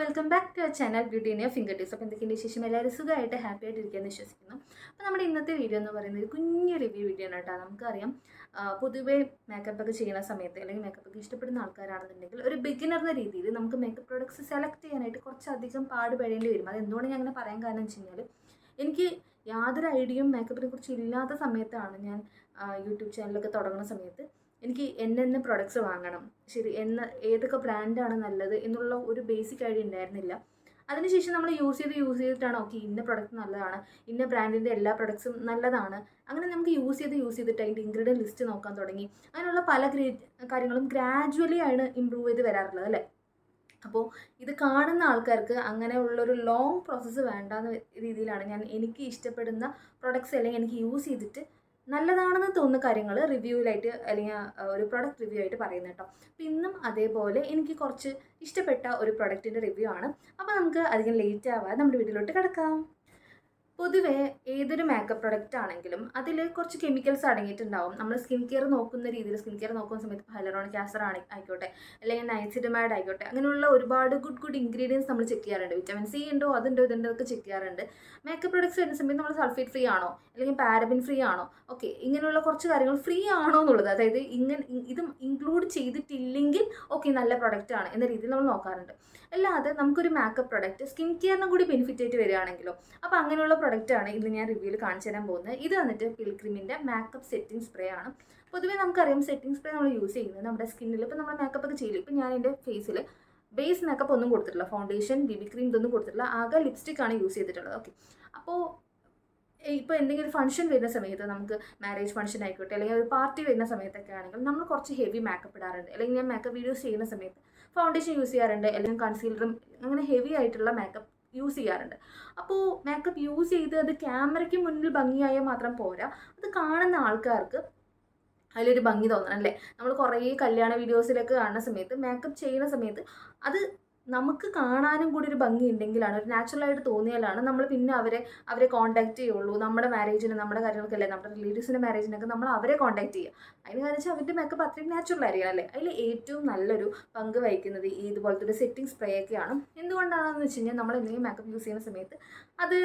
Welcome back to our channel beauty in your finger tips. അപ്പോൾ എന്തൊക്കെയുണ്ട് വിശേഷം? എല്ലാവരും സുഖമായിട്ട് ഹാപ്പി ആയിട്ട് ഇരിക്കാമെന്ന് വിശ്വസിക്കുന്നു. അപ്പോൾ നമ്മുടെ ഇന്നത്തെ വീഡിയോ എന്ന് പറയുന്നത് ഒരു കുഞ്ഞു റിവ്യൂ വീഡിയോ ആണ് കേട്ടോ. നമുക്കറിയാം പൊതുവേ മേക്കപ്പ് ഒക്കെ ചെയ്യുന്ന സമയത്ത് അല്ലെങ്കിൽ മേക്കപ്പ് ഒക്കെ ഇഷ്ടപ്പെടുന്ന ആൾക്കാരാണെന്നുണ്ടെങ്കിൽ ഒരു ബിഗിനർ എന്ന രീതിയിൽ നമുക്ക് മേക്കപ്പ് പ്രോഡക്ട്സ് സെലക്ട് ചെയ്യാനായിട്ട് കുറച്ചധികം പാടുപെടേണ്ടി വരും. അത് എന്തുകൊണ്ട് ഞാൻ അങ്ങനെ പറയാൻ കാരണം വെച്ച് കഴിഞ്ഞാൽ എനിക്ക് യാതൊരു ഐഡിയയും മേക്കപ്പിനെ കുറിച്ച് ഇല്ലാത്ത സമയത്താണ് ഞാൻ യൂട്യൂബ് ചാനലൊക്കെ തുടങ്ങുന്ന സമയത്ത് എനിക്ക് എന്നെ പ്രൊഡക്ട്സ് വാങ്ങണം, ശരി ഏതൊക്കെ ബ്രാൻഡാണ് നല്ലത് എന്നുള്ള ഒരു ബേസിക് ഐഡിയ ഉണ്ടായിരുന്നില്ല. അതിനുശേഷം നമ്മൾ യൂസ് ചെയ്തിട്ടാണ് ഓക്കെ ഇന്ന പ്രൊഡക്റ്റ് നല്ലതാണ്, ഇന്ന ബ്രാൻഡിൻ്റെ എല്ലാ പ്രൊഡക്ട്സും നല്ലതാണ്, അങ്ങനെ നമുക്ക് യൂസ് ചെയ്തിട്ട് അതിൻ്റെ ഇൻഗ്രീഡിയൻറ്റ് ലിസ്റ്റ് നോക്കാൻ തുടങ്ങി. അങ്ങനെയുള്ള പല കാര്യങ്ങളും ഗ്രാജുവലി ആണ് ഇമ്പ്രൂവ് ചെയ്ത് വരാറുള്ളത് അല്ലേ. അപ്പോൾ ഇത് കാണുന്ന ആൾക്കാർക്ക് അങ്ങനെയുള്ളൊരു ലോങ് പ്രോസസ്സ് വേണ്ടാന്ന രീതിയിലാണ് എനിക്ക് ഇഷ്ടപ്പെടുന്ന പ്രൊഡക്ട്സ് അല്ലെങ്കിൽ എനിക്ക് യൂസ് ചെയ്തിട്ട് നല്ലതാണെന്ന് തോന്നുന്ന കാര്യങ്ങൾ റിവ്യൂവിലായിട്ട് അല്ലെങ്കിൽ ഒരു പ്രൊഡക്റ്റ് റിവ്യൂ ആയിട്ട് പറയുന്നത് കേട്ടോ. അപ്പോൾ ഇന്നും അതേപോലെ എനിക്ക് കുറച്ച് ഇഷ്ടപ്പെട്ട ഒരു പ്രൊഡക്റ്റിൻ്റെ റിവ്യൂ ആണ്. അപ്പോൾ നമുക്ക് അധികം ലേറ്റ് ആവാതെ നമ്മുടെ വീട്ടിലോട്ട് കിടക്കാം. പൊതുവേ ഏതൊരു മേക്കപ്പ് പ്രൊഡക്റ്റ് ആണെങ്കിലും അതിൽ കുറച്ച് കെമിക്കൽസ് അടങ്ങിയിട്ടുണ്ടാവും. നമ്മൾ സ്കിൻ കെയർ നോക്കുന്ന രീതിയിൽ സ്കിൻ കെയർ നോക്കുന്ന സമയത്ത് ഹൈലറോണിക് ആസിഡ് ആയിക്കോട്ടെ അല്ലെങ്കിൽ നൈസിഡമൈഡ് ആയിക്കോട്ടെ, അങ്ങനെയുള്ള ഒരുപാട് ഗുഡ് ഇൻഗ്രീഡിയൻസ് നമ്മൾ ചെക്ക് ചെയ്യാറുണ്ട്. വിറ്റമിൻ സി ഉണ്ടോ അതുണ്ടോ ഇതുണ്ടോ ചെക്ക് ചെയ്യാറുണ്ട്. മേക്കപ്പ് പ്രൊഡക്ട്സ് വരുന്ന സമയത്ത് നമ്മൾ സൾഫേറ്റ് ഫ്രീ ആണോ അല്ലെങ്കിൽ പാരബിൻ ഫ്രീ ആണോ, ഓക്കെ ഇങ്ങനെയുള്ള കുറച്ച് കാര്യങ്ങൾ ഫ്രീ ആണോ എന്നുള്ളത്, അതായത് ഇത് ഇൻക്ലൂഡ് ചെയ്തിട്ടില്ലെങ്കിൽ ഓക്കെ നല്ല പ്രൊഡക്റ്റ് ആണ് എന്ന രീതിയിൽ നമ്മൾ നോക്കാറുണ്ട്. അല്ലാതെ നമുക്കൊരു മേക്കപ്പ് പ്രൊഡക്റ്റ് സ്കിൻ കെയറിനും കൂടി ബെനിഫിറ്റ് ആയിട്ട് വരികയാണെങ്കിലോ, അപ്പോൾ അങ്ങനെയുള്ള പ്രൊഡക്റ്റാണ് ഇന്ന് ഞാൻ റിവ്യൂവിൽ കാണിച്ചു തരാൻ പോകുന്നത്. ഇത് വന്നിട്ട് പിൽഗ്രിമിൻ്റെ മേക്കപ്പ് സെറ്റിംഗ് സ്പ്രേ ആണ്. പൊതുവേ നമുക്കറിയാം സെറ്റിംഗ് സ്പ്രേ നമ്മൾ യൂസ് ചെയ്യുന്നത് നമ്മുടെ സ്കിന്നിൽ. ഇപ്പോൾ നമ്മൾ മേക്കപ്പ് ഒക്കെ ചെയ്യില്ല, ഇപ്പോൾ ഞാൻ എൻ്റെ ഫേസിൽ ബേസ് മേക്കപ്പ് ഒന്നും കൊടുത്തിട്ടില്ല, ഫൗണ്ടേഷൻ BB ക്രീം ഇതൊന്നും കൊടുത്തിട്ടില്ല, ആകെ ലിപ്സ്റ്റിക് ആണ് യൂസ് ചെയ്തിട്ടുള്ളത്. ഓക്കെ, അപ്പോൾ ഇപ്പോൾ എന്തെങ്കിലും ഫംഗ്ഷൻ വരുന്ന സമയത്ത് നമുക്ക് മാരേജ് ഫംഗ്ഷൻ ആയിക്കോട്ടെ അല്ലെങ്കിൽ ഒരു പാർട്ടി വരുന്ന സമയത്തൊക്കെ ആണെങ്കിൽ നമ്മൾ കുറച്ച് ഹെവി മേക്കപ്പ് ഇടാറുണ്ട്. അല്ലെങ്കിൽ ഞാൻ മേക്കപ്പ് വീഡിയോസ് ചെയ്യുന്ന സമയത്ത് ഫൗണ്ടേഷൻ യൂസ് ചെയ്യാറുണ്ട്, അല്ലെങ്കിൽ കൺസീലറും അങ്ങനെ ഹെവി ആയിട്ടുള്ള മേക്കപ്പ് യൂസ് ചെയ്യാറുണ്ട്. അപ്പോൾ മേക്കപ്പ് യൂസ് ചെയ്ത് അത് ക്യാമറയ്ക്ക് മുന്നിൽ ഭംഗിയായാൽ മാത്രം പോരാ, അത് കാണുന്ന ആൾക്കാർക്ക് അതിലൊരു ഭംഗി തോന്നണം അല്ലേ. നമ്മൾ കുറേ കല്യാണ വീഡിയോസിലൊക്കെ കാണുന്ന സമയത്ത് മേക്കപ്പ് ചെയ്യുന്ന സമയത്ത് അത് നമുക്ക് കാണാനും കൂടി ഒരു ഭംഗി ഉണ്ടെങ്കിലാണ്, ഒരു നാച്ചുറലായിട്ട് തോന്നിയാലാണ് നമ്മൾ പിന്നെ അവരെ കോൺടാക്ട് ചെയ്യുള്ളൂ. നമ്മുടെ മാരേജിന് നമ്മുടെ കാര്യങ്ങൾക്കല്ലേ, നമ്മുടെ റിലേറ്റീവ്സിൻ്റെ മാരേജിനൊക്കെ നമ്മൾ അവരെ കോൺടാക്ട് ചെയ്യുക. അതിന് കാരണം വെച്ചാൽ അവരുടെ മേക്കപ്പ് അത്രയും നാച്ചുറൽ ആയിരിക്കണം അല്ലേ. അതിൽ ഏറ്റവും നല്ലൊരു പങ്ക് വഹിക്കുന്നത് ഈ ഇതുപോലത്തെ ഒരു സെറ്റിംഗ് സ്പ്രേ ഒക്കെയാണ്. എന്തുകൊണ്ടാണെന്ന് വെച്ച് കഴിഞ്ഞാൽ നമ്മൾ എന്തെങ്കിലും മേക്കപ്പ് യൂസ് ചെയ്യുന്ന സമയത്ത് അത്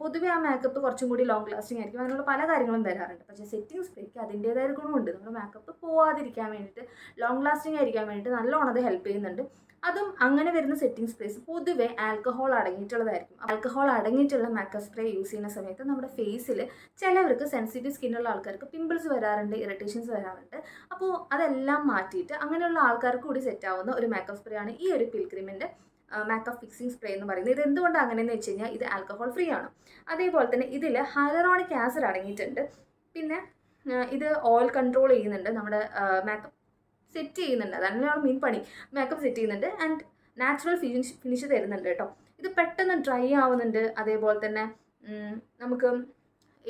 പൊതുവേ ആ മേക്കപ്പ് കുറച്ചും കൂടി ലോങ് ലാസ്റ്റിംഗ് ആയിരിക്കും, അതിനുള്ള പല കാര്യങ്ങളും വരാറുണ്ട്. പക്ഷേ സെറ്റിംഗ് സ്പ്രേക്ക് അതിൻ്റേതായ ഗുണമുണ്ട്. നമ്മുടെ മേക്കപ്പ് പോവാതിരിക്കാൻ വേണ്ടിയിട്ട്, ലോങ് ലാസ്റ്റിംഗ് ആയിരിക്കാൻ വേണ്ടിയിട്ട് നല്ലോണം അത് ഹെൽപ്പ് ചെയ്യുന്നുണ്ട്. അതും അങ്ങനെ വരുന്ന സെറ്റിംഗ് സ്പ്രേസ് പൊതുവെ ആൽക്കഹോൾ അടങ്ങിയിട്ടുള്ളതായിരിക്കും. ആൽക്കഹോൾ അടങ്ങിയിട്ടുള്ള മേക്കപ്പ് സ്പ്രേ യൂസ് ചെയ്യുന്ന സമയത്ത് നമ്മുടെ ഫേസിൽ ചിലവർക്ക് സെൻസിറ്റീവ് സ്കിന്നുള്ള ആൾക്കാർക്ക് പിമ്പിൾസ് വരാറുണ്ട്, ഇറിറ്റേഷൻസ് വരാറുണ്ട്. അപ്പോൾ അതെല്ലാം മാറ്റിയിട്ട് അങ്ങനെയുള്ള ആൾക്കാർക്ക് കൂടി സെറ്റ് ആവുന്ന ഒരു മേക്കപ്പ് സ്പ്രേ ആണ് ഈ ഒരു പിൽഗ്രിമിൻ്റെ മേക്കപ്പ് ഫിക്സിംഗ് സ്പ്രേ എന്ന് പറയുന്നത്. ഇത് എന്തുകൊണ്ടാണ് അങ്ങനെയെന്ന് വെച്ച് കഴിഞ്ഞാൽ ഇത് ആൽക്കഹോൾ ഫ്രീ ആണ്. അതേപോലെ തന്നെ ഇതിൽ ഹൈലറോണിക് ആസിഡ് അടങ്ങിയിട്ടുണ്ട്. പിന്നെ ഇത് ഓയിൽ കൺട്രോൾ ചെയ്യുന്നുണ്ട്, നമ്മുടെ മേക്കപ്പ് സെറ്റ് ചെയ്യുന്നുണ്ട്. അതന്നെയാണ് മെയിൻ പണി, മേക്കപ്പ് സെറ്റ് ചെയ്യുന്നുണ്ട് ആൻഡ് നാച്ചുറൽ ഫിനിഷ് തരുന്നുണ്ട് കേട്ടോ. ഇത് പെട്ടെന്ന് ഡ്രൈ ആവുന്നുണ്ട്. അതേപോലെ തന്നെ നമുക്ക്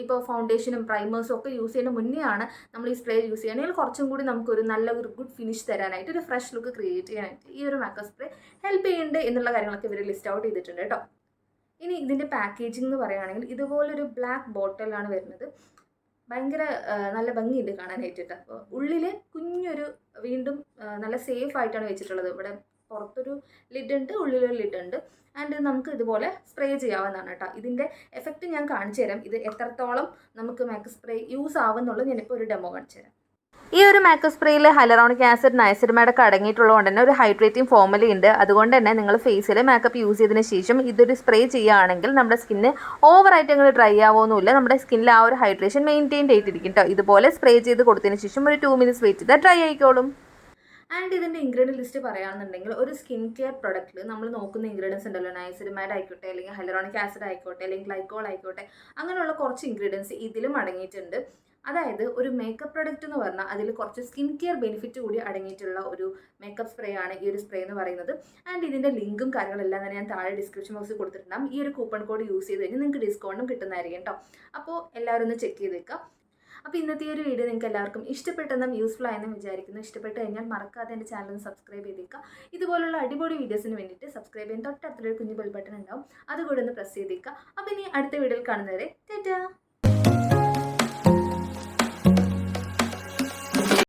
ഇപ്പോൾ ഫൗണ്ടേഷനും പ്രൈമേഴ്സും ഒക്കെ യൂസ് ചെയ്യുന്ന മുന്നേ ആണ് നമ്മൾ ഈ സ്പ്രേ യൂസ് ചെയ്യുകയാണെങ്കിൽ കുറച്ചും കൂടി നമുക്കൊരു ഒരു ഗുഡ് ഫിനിഷ് തരാനായിട്ട്, ഒരു ഫ്രഷ് ലുക്ക് ക്രിയേറ്റ് ചെയ്യാനായിട്ട് ഈ ഒരു മേക്കപ്പ് സ്പ്രേ ഹെൽപ്പ് ചെയ്യുന്നുണ്ട് എന്നുള്ള കാര്യങ്ങളൊക്കെ ഇവർ ലിസ്റ്റ് ഔട്ട് ചെയ്തിട്ടുണ്ട് കേട്ടോ. ഇനി ഇതിൻ്റെ പാക്കേജിംഗ് എന്ന് പറയുകയാണെങ്കിൽ ഇതുപോലൊരു ബ്ലാക്ക് ബോട്ടിലാണ് വരുന്നത്. ഭയങ്കര നല്ല ഭംഗിയുണ്ട് കാണാനായിട്ടിട്ട്. അപ്പോൾ ഉള്ളിൽ കുഞ്ഞൊരു വീണ്ടും നല്ല സേഫ് ആയിട്ടാണ് വെച്ചിട്ടുള്ളത്. ഇവിടെ പുറത്തൊരു ലിഡ് ഉണ്ട്, ഉള്ളിലൊരു ലിഡ് ഉണ്ട്. ആൻഡ് നമുക്ക് ഇതുപോലെ സ്പ്രേ ചെയ്യാവുന്നതാണ് കേട്ടോ. ഇതിൻ്റെ എഫക്റ്റ് ഞാൻ കാണിച്ചു തരാം, ഇത് എത്രത്തോളം നമുക്ക് മേക്കപ്പ് സ്പ്രേ യൂസ് ആവുന്നുള്ളത് ഞാനിപ്പോൾ ഒരു ഡെമോ കാണിച്ചു തരാം. ഈ ഒരു മേക്കപ്പ് സ്പ്രേയിൽ ഹൈലറോണിക് ആസിഡ് നൈസിഡമൈഡ് ഒക്കെ അടങ്ങിയിട്ടുള്ളതുകൊണ്ട് തന്നെ ഒരു ഹൈഡ്രേറ്റിംഗ് ഫോർമുല ഉണ്ട്. അതുകൊണ്ട് തന്നെ നിങ്ങൾ ഫേസിൽ മേക്കപ്പ് യൂസ് ചെയ്തതിന് ശേഷം ഇതൊരു സ്പ്രേ ചെയ്യുകയാണെങ്കിൽ നമ്മുടെ സ്കിന്ന് ഓവറായിട്ട് അങ്ങനെ ഡ്രൈ ആവുമൊന്നുമില്ല. നമ്മുടെ സ്കിന്നിൽ ആ ഒരു ഹൈഡ്രേഷൻ മെയിൻറ്റെയിൻ ചെയ്തിരിക്കും കേട്ടോ. ഇതുപോലെ സ്പ്രേ ചെയ്ത് കൊടുത്തതിന് ശേഷം ഒരു 2 മിനിറ്റ്സ് വെയിറ്റ് ചെയ്താൽ ഡ്രൈ ആയിക്കോളും. ആൻഡ് ഇതിൻ്റെ ഇൻഗ്രീഡിയൻറ്റ് ലിസ്റ്റ് പറയുകയാണെന്നുണ്ടെങ്കിൽ ഒരു സ്കിൻ കെയർ പ്രൊഡക്റ്റിൽ നമ്മൾ നോക്കുന്ന ഇൻഗ്രീഡിയൻസ് ഉണ്ടല്ലോ, നൈസിഡമൈഡ് ആയിക്കോട്ടെ അല്ലെങ്കിൽ ഹൈലറോണിക് ആസിഡ് ആയിക്കോട്ടെ അല്ലെങ്കിൽ ഗ്ലൈക്കോൾ ആയിക്കോട്ടെ, അങ്ങനെയുള്ള കുറച്ച് ഇൻഗ്രീഡിയൻസ് ഇതിലും അടങ്ങിയിട്ടുണ്ട്. അതായത് ഒരു മേക്കപ്പ് പ്രൊഡക്റ്റ് എന്ന് പറഞ്ഞാൽ അതിൽ കുറച്ച് സ്കിൻ കെയർ ബെനിഫിറ്റ് കൂടി അടങ്ങിയിട്ടുള്ള ഒരു മേക്കപ്പ് സ്പ്രേ ആണ് ഈ ഒരു സ്പ്രേ എന്ന് പറയുന്നത്. ആൻഡ് ഇതിൻ്റെ ലിങ്കും കാര്യങ്ങളെല്ലാം തന്നെ ഞാൻ താഴെ ഡിസ്ക്രിപ്ഷൻ ബോക്സിൽ കൊടുത്തിട്ടുണ്ടാകും. ഈ ഒരു കൂപ്പൺ കോഡ് യൂസ് ചെയ്ത് കഴിഞ്ഞാൽ നിങ്ങൾക്ക് ഡിസ്കൗണ്ടും കിട്ടുന്നതായിരിക്കും കേട്ടോ. അപ്പോൾ എല്ലാവരും ഒന്ന് ചെക്ക് ചെയ്തേക്കാം. അപ്പോൾ ഇന്നത്തെ ഈ ഒരു വീഡിയോ നിങ്ങൾക്ക് എല്ലാവർക്കും ഇഷ്ടപ്പെട്ടെന്നും യൂസ്ഫുൾ ആയെന്നും വിചാരിക്കുന്നു. ഇഷ്ടപ്പെട്ട് കഴിഞ്ഞാൽ മറക്കാതെ എൻ്റെ ചാനൽ ഒന്ന് സബ്സ്ക്രൈബ് ചെയ്തേക്കുക. ഇതുപോലുള്ള അടിപൊളി വീഡിയോസിന് വേണ്ടിയിട്ട് സബ്സ്ക്രൈബ് ചെയ്യാൻ തൊട്ടടുത്തൊരു കുഞ്ഞു ബെൽ ബട്ടൺ ഉണ്ടാവും, അതുകൂടെ ഒന്ന് പ്രസ് ചെയ്തേക്കുക. അപ്പോൾ ഇനി അടുത്ത വീഡിയോയിൽ കാണുന്നവരെ ടാറ്റാ.